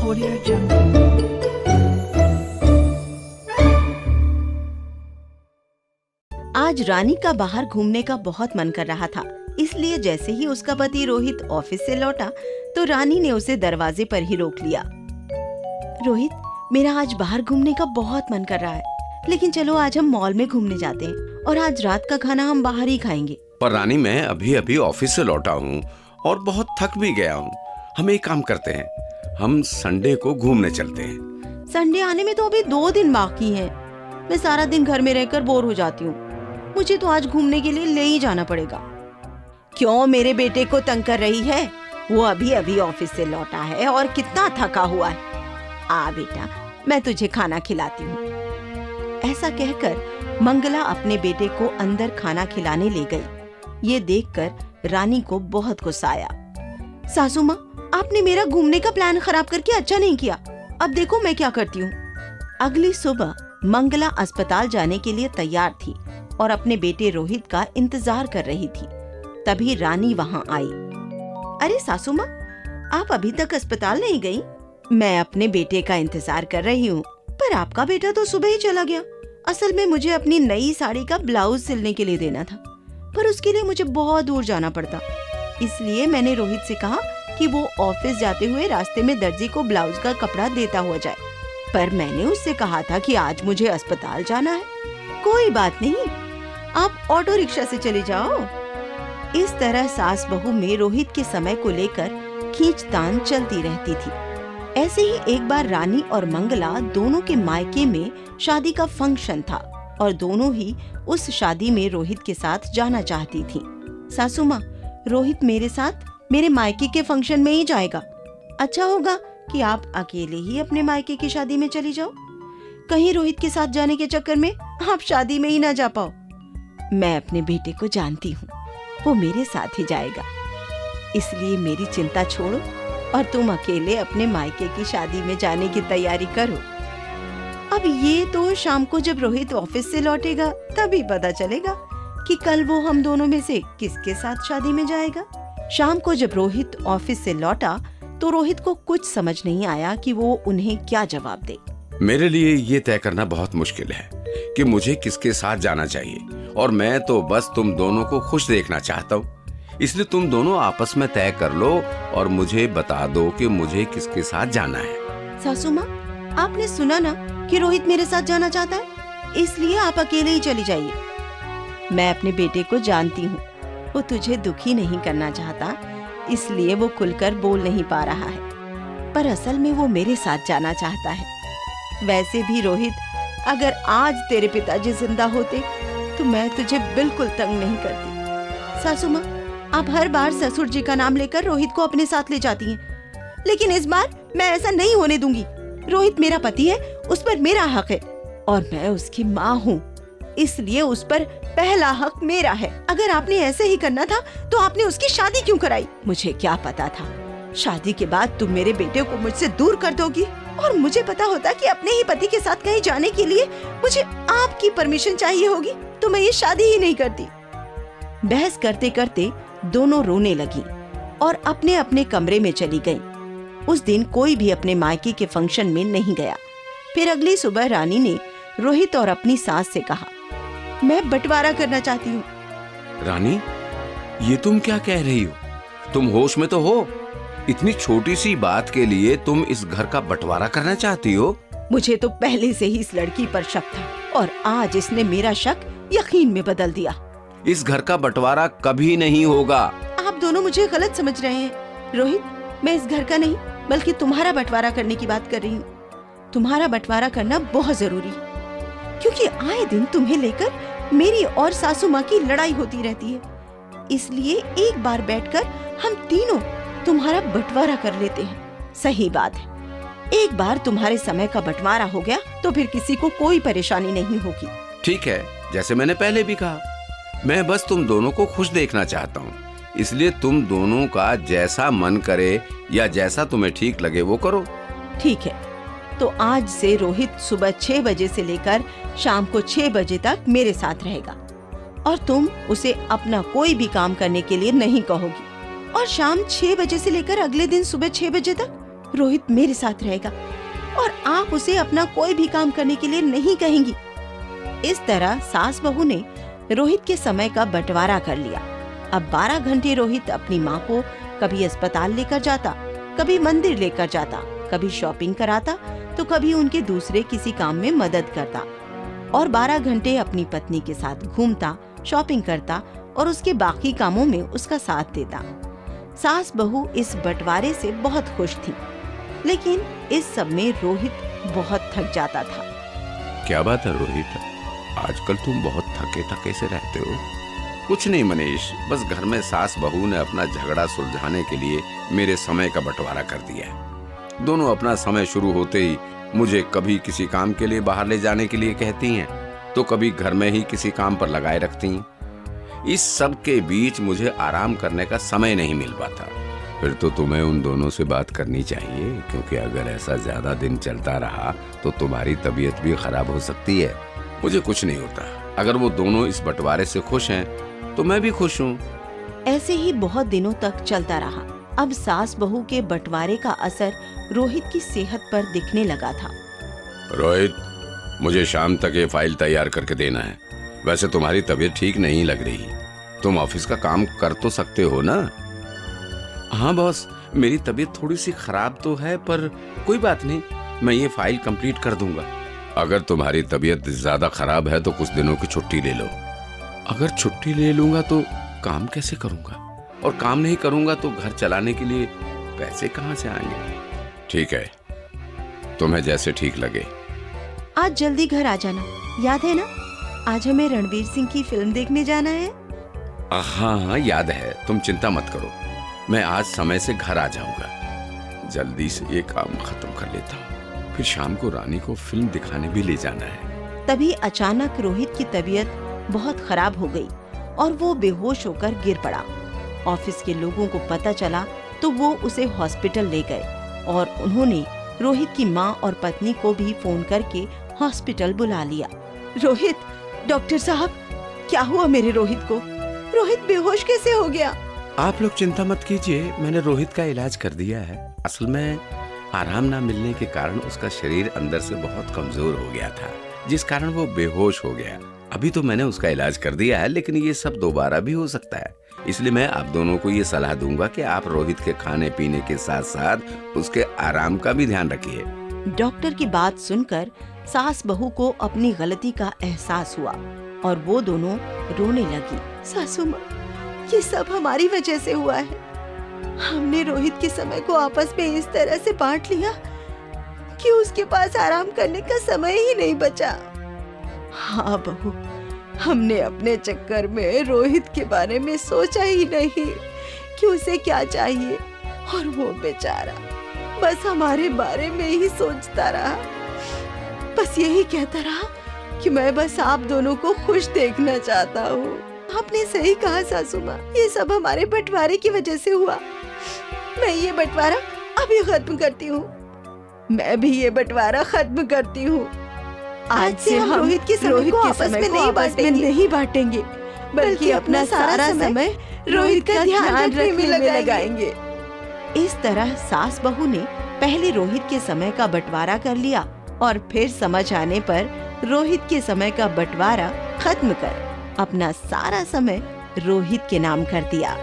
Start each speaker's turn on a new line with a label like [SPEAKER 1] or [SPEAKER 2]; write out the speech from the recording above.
[SPEAKER 1] Audio Jungle.
[SPEAKER 2] आज रानी का बाहर घूमने का बहुत मन कर रहा था, इसलिए जैसे ही उसका पति रोहित ऑफिस से लौटा तो रानी ने उसे दरवाजे पर ही रोक लिया। रोहित, मेरा आज बाहर घूमने का बहुत मन कर रहा है, लेकिन चलो आज हम मॉल में घूमने जाते हैं और आज रात का खाना हम बाहर ही खाएंगे।
[SPEAKER 3] पर रानी, मैं अभी अभी ऑफिस से लौटा हूँ और बहुत थक भी गया हूँ। हम एक काम करते हैं, हम संडे को घूमने चलते हैं।
[SPEAKER 2] संडे आने में तो अभी 2 दिन बाकी हैं। मैं सारा दिन घर में रहकर बोर हो जाती हूँ। मुझे तो आज घूमने के लिए ले ही जाना पड़ेगा। क्यों मेरे बेटे को तंग कर रही है? वो अभी अभी ऑफिस से लौटा है और कितना थका हुआ है। आ बेटा, मैं तुझे खाना खिलाती हूँ। ऐसा कहकर मंगला अपने बेटे को अंदर खाना खिलाने ले गई। ये देखकर रानी को बहुत गुस्सा आया। सासू माँ, आपने मेरा घूमने का प्लान खराब करके अच्छा नहीं किया। अब देखो मैं क्या करती हूँ। अगली सुबह मंगला अस्पताल जाने के लिए तैयार थी और अपने बेटे रोहित का इंतजार कर रही थी। तभी रानी वहाँ आई। अरे सासू माँ, आप अभी तक अस्पताल नहीं गई? मैं अपने बेटे का इंतजार कर रही हूँ, पर आपका बेटा तो सुबह ही चला गया। असल में मुझे अपनी नई साड़ी का ब्लाउज सिलने के लिए देना था, पर उसके लिए मुझे बहुत दूर जाना पड़ता। इसलिए मैंने रोहित से कहा कि वो ऑफिस जाते हुए रास्ते में दर्जी को ब्लाउज का कपड़ा देता हुआ जाए, पर मैंने उससे कहा था कि आज मुझे अस्पताल जाना है। कोई बात नहीं, आप ऑटो रिक्शा से चले जाओ। इस तरह सास बहू में रोहित के समय को लेकर खींचतान चलती रहती थी। ऐसे ही एक बार रानी और मंगला दोनों के मायके में शादी का फंक्शन था और दोनों ही उस शादी में रोहित के साथ जाना चाहती थी। सासू माँ, रोहित मेरे साथ मेरे मायके के फंक्शन में ही जाएगा। अच्छा होगा कि आप अकेले ही अपने मायके की शादी में चली जाओ। कहीं रोहित के साथ जाने के चक्कर में आप शादी में ही ना जा पाओ। मैं अपने बेटे को जानती हूँ, वो मेरे साथ ही जाएगा। इसलिए मेरी चिंता छोड़ो और तुम अकेले अपने मायके की शादी में जाने की तैयारी करो। अब ये तो शाम को जब रोहित ऑफिस से लौटेगा तभी पता चलेगा कि कल वो हम दोनों में से किसके साथ शादी में जाएगा। शाम को जब रोहित ऑफिस से लौटा तो रोहित को कुछ समझ नहीं आया कि वो उन्हें क्या जवाब दे।
[SPEAKER 3] मेरे लिए ये तय करना बहुत मुश्किल है कि मुझे किसके साथ जाना चाहिए, और मैं तो बस तुम दोनों को खुश देखना चाहता हूँ। इसलिए तुम दोनों आपस में तय कर लो और मुझे बता दो कि मुझे किसके साथ जाना है।
[SPEAKER 2] सासू माँ, आपने सुना ना कि रोहित मेरे साथ जाना चाहता है, इसलिए आप अकेले ही चली जाइए। मैं अपने बेटे को जानती हूँ, वो तुझे दुखी नहीं करना चाहता, इसलिए वो खुलकर बोल नहीं पा रहा है, पर असल में वो मेरे साथ जाना चाहता है। वैसे भी रोहित, अगर आज तेरे पिताजी जिंदा होते तो मैं तुझे बिल्कुल तंग नहीं करती। सासू माँ, आप हर बार ससुर जी का नाम लेकर रोहित को अपने साथ ले जाती हैं, लेकिन इस बार मैं ऐसा नहीं होने दूंगी। रोहित मेरा पति है, उस पर मेरा हक है और मैं उसकी माँ हूँ, इसलिए उस पर पहला हक मेरा है। अगर आपने ऐसे ही करना था तो आपने उसकी शादी क्यों कराई? मुझे क्या पता था शादी के बाद तुम मेरे बेटे को मुझसे दूर कर दोगी, और मुझे पता होता कि अपने ही पति के साथ कहीं जाने के लिए मुझे आपकी परमिशन चाहिए होगी तो मैं ये शादी ही नहीं करती। बहस करते करते दोनों रोने लगी और अपने अपने कमरे में चली गईं। उस दिन कोई भी अपने मायके के फंक्शन में नहीं गया। फिर अगली सुबह रानी ने रोहित और अपनी सास से कहा, मैं बंटवारा करना चाहती हूँ।
[SPEAKER 3] रानी, ये तुम क्या कह रही हो? तुम होश में तो हो? इतनी छोटी सी बात के लिए तुम इस घर का बंटवारा करना चाहती हो?
[SPEAKER 2] मुझे तो पहले से ही इस लड़की पर शक था और आज इसने मेरा शक यकीन में बदल दिया।
[SPEAKER 3] इस घर का बंटवारा कभी नहीं होगा।
[SPEAKER 2] आप दोनों मुझे गलत समझ रहे हैं। रोहित, मैं इस घर का नहीं बल्कि तुम्हारा बंटवारा करने की बात कर रही हूँ। तुम्हारा बंटवारा करना बहुत जरूरी है, क्योंकि आए दिन तुम्हें लेकर मेरी और सासू माँ की लड़ाई होती रहती है। इसलिए एक बार बैठकर हम तीनों तुम्हारा बंटवारा कर लेते हैं। सही बात है, एक बार तुम्हारे समय का बंटवारा हो गया तो फिर किसी को कोई परेशानी नहीं होगी।
[SPEAKER 3] ठीक है, जैसे मैंने पहले भी कहा, मैं बस तुम दोनों को खुश देखना चाहता हूँ, इसलिए तुम दोनों का जैसा मन करे या जैसा तुम्हें ठीक लगे वो करो।
[SPEAKER 2] ठीक है, तो आज से रोहित सुबह 6 बजे से लेकर शाम को 6 बजे तक मेरे साथ रहेगा और तुम उसे अपना कोई भी काम करने के लिए नहीं कहोगी। और शाम 6 बजे से लेकर अगले दिन सुबह 6 बजे तक रोहित मेरे साथ रहेगा और आप उसे अपना कोई भी काम करने के लिए नहीं कहेंगी। इस तरह सास बहू ने रोहित के समय का बंटवारा कर लिया। अब 12 घंटे रोहित अपनी माँ को कभी अस्पताल लेकर जाता, कभी मंदिर लेकर जाता, कभी शॉपिंग कराता, तो कभी उनके दूसरे किसी काम में मदद करता और 12 घंटे अपनी पत्नी के साथ घूमता, शॉपिंग करता और उसके बाकी कामों में उसका साथ देता। सास बहू इस बंटवारे से बहुत खुश थी, लेकिन इस सब में रोहित बहुत थक जाता था।
[SPEAKER 3] क्या बात है रोहित, आजकल तुम बहुत थके थके से रहते हो। कुछ नहीं मनीष, बस घर में सास बहू ने अपना झगड़ा सुलझाने के लिए मेरे समय का बंटवारा कर दिया है। दोनों अपना समय शुरू होते ही मुझे कभी किसी काम के लिए बाहर ले जाने के लिए कहती हैं, तो कभी घर में ही किसी काम पर लगाए रखती हैं। इस सब के बीच मुझे आराम करने का समय नहीं मिल पाता। फिर तो तुम्हें उन दोनों से बात करनी चाहिए, क्योंकि अगर ऐसा ज्यादा दिन चलता रहा तो तुम्हारी तबीयत भी खराब हो सकती है। मुझे कुछ नहीं होता, अगर वो दोनों इस बंटवारे से खुश हैं तो मैं भी खुश हूँ।
[SPEAKER 2] ऐसे ही बहुत दिनों तक चलता रहा। अब सास बहू के बंटवारे का असर रोहित की सेहत पर दिखने लगा था।
[SPEAKER 3] रोहित, मुझे शाम तक ये फाइल तैयार करके देना है। वैसे तुम्हारी तबीयत ठीक नहीं लग रही, तुम ऑफिस का काम कर तो सकते हो ना? हाँ बॉस, मेरी तबीयत थोड़ी सी खराब तो है, पर कोई बात नहीं, मैं ये फाइल कंप्लीट कर दूंगा। अगर तुम्हारी तबीयत ज्यादा खराब है तो कुछ दिनों की छुट्टी ले लो। अगर छुट्टी ले लूंगा तो काम कैसे करूंगा, और काम नहीं करूंगा तो घर चलाने के लिए पैसे कहाँ से आएंगे? ठीक है, तुम्हें जैसे ठीक लगे।
[SPEAKER 2] आज जल्दी घर आ जाना, याद है ना? आज हमें रणवीर सिंह की फिल्म देखने जाना है।
[SPEAKER 3] हाँ हाँ याद है, तुम चिंता मत करो, मैं आज समय से घर आ जाऊंगा। जल्दी से ये काम खत्म कर लेता हूँ, फिर शाम को रानी को फिल्म दिखाने भी ले जाना है।
[SPEAKER 2] तभी अचानक रोहित की तबीयत बहुत खराब हो गई और वो बेहोश होकर गिर पड़ा। ऑफिस के लोगों को पता चला तो वो उसे हॉस्पिटल ले गए और उन्होंने रोहित की माँ और पत्नी को भी फोन करके हॉस्पिटल बुला लिया। रोहित, डॉक्टर साहब, क्या हुआ मेरे रोहित को? रोहित बेहोश कैसे हो गया?
[SPEAKER 3] आप लोग चिंता मत कीजिए, मैंने रोहित का इलाज कर दिया है। असल में आराम ना मिलने के कारण उसका शरीर अंदर से बहुत कमजोर हो गया था, जिस कारण वो बेहोश हो गया। अभी तो मैंने उसका इलाज कर दिया है, लेकिन ये सब दोबारा भी हो सकता है। इसलिए मैं आप दोनों को ये सलाह दूंगा कि आप रोहित के खाने पीने के साथ साथ उसके आराम का भी ध्यान रखिए।
[SPEAKER 2] डॉक्टर की बात सुनकर सास बहू को अपनी गलती का एहसास हुआ और वो दोनों रोने लगी। सासू माँ, ये सब हमारी वजह से हुआ है। हमने रोहित के समय को आपस में इस तरह से बांट लिया कि उसके पास आराम करने का समय ही नहीं बचा। हाँ बहू, हमने अपने चक्कर में रोहित के बारे में सोचा ही नहीं कि उसे क्या चाहिए, और वो बेचारा बस हमारे बारे में ही सोचता रहा। बस यही कहता रहा कि मैं बस आप दोनों को खुश देखना चाहता हूँ। आपने सही कहा सासू माँ, ये सब हमारे बंटवारे की वजह से हुआ। मैं ये बंटवारा अभी खत्म करती हूँ। मैं भी ये बंटवारा खत्म करती हूँ। आज से हम रोहित के समय को आपस में नहीं बांटेंगे, बल्कि अपना सारा समय रोहित का ध्यान रखने में लगाएंगे। इस तरह सास बहू ने पहले रोहित के समय का बंटवारा कर लिया और फिर समझ आने पर रोहित के समय का बंटवारा खत्म कर अपना सारा समय रोहित के नाम कर दिया।